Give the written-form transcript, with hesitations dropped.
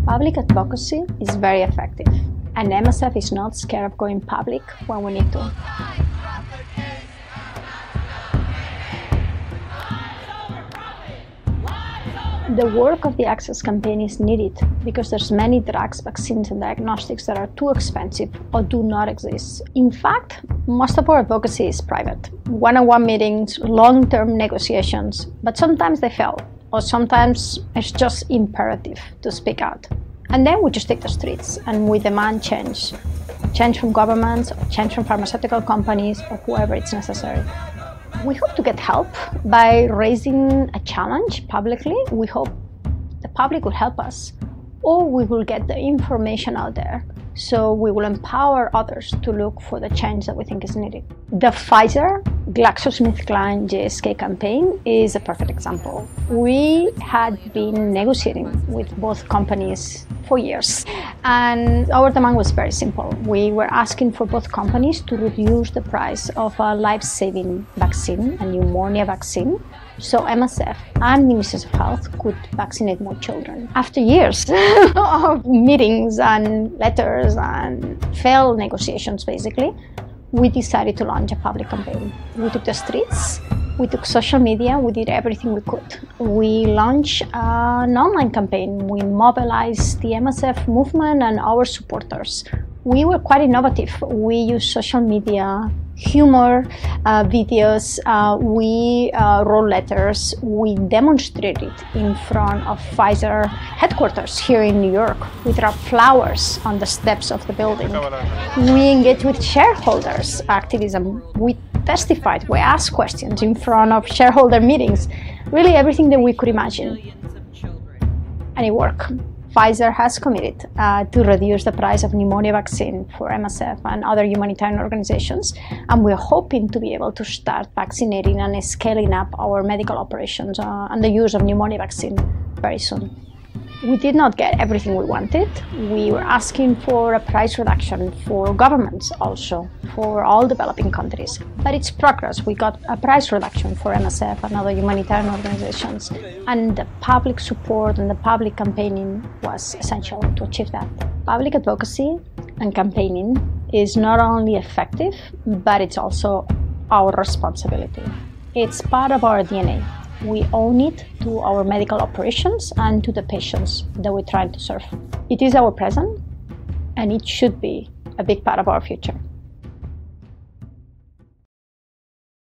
Public advocacy is very effective, and MSF is not scared of going public when we need to. The work of the access campaign is needed because there's many drugs, vaccines and diagnostics that are too expensive or do not exist. In fact, most of our advocacy is private. One-on-one meetings, long-term negotiations, but sometimes they fail, or sometimes it's just imperative to speak out. And then we just take the streets and we demand change. Change from governments, or change from pharmaceutical companies, or whoever it's necessary. We hope to get help by raising a challenge publicly. We hope the public will help us, or we will get the information out there, so we will empower others to look for the change that we think is needed. The Pfizer, GlaxoSmithKline, GSK campaign is a perfect example. We had been negotiating with both companies for years, and our demand was very simple. We were asking for both companies to reduce the price of a life-saving vaccine, a pneumonia vaccine, so MSF and Ministries of Health could vaccinate more children. After years of meetings and letters and failed negotiations, basically, we decided to launch a public campaign. We took the streets, we took social media, we did everything we could. We launched an online campaign. We mobilized the MSF movement and our supporters. We were quite innovative. We used social media, humor, videos, we wrote letters, we demonstrated in front of Pfizer headquarters here in New York. We dropped flowers on the steps of the building. We engaged with shareholders activism. We testified, we asked questions in front of shareholder meetings. Really everything that we could imagine. And it worked. Pfizer has committed to reduce the price of pneumonia vaccine for MSF and other humanitarian organizations, and we're hoping to be able to start vaccinating and scaling up our medical operations and the use of pneumonia vaccine very soon. We did not get everything we wanted. We were asking for a price reduction for governments also, for all developing countries. But it's progress. We got a price reduction for MSF and other humanitarian organizations. And the public support and the public campaigning was essential to achieve that. Public advocacy and campaigning is not only effective, but it's also our responsibility. It's part of our DNA. We own it to our medical operations and to the patients that we're trying to serve. It is our present, and it should be a big part of our future.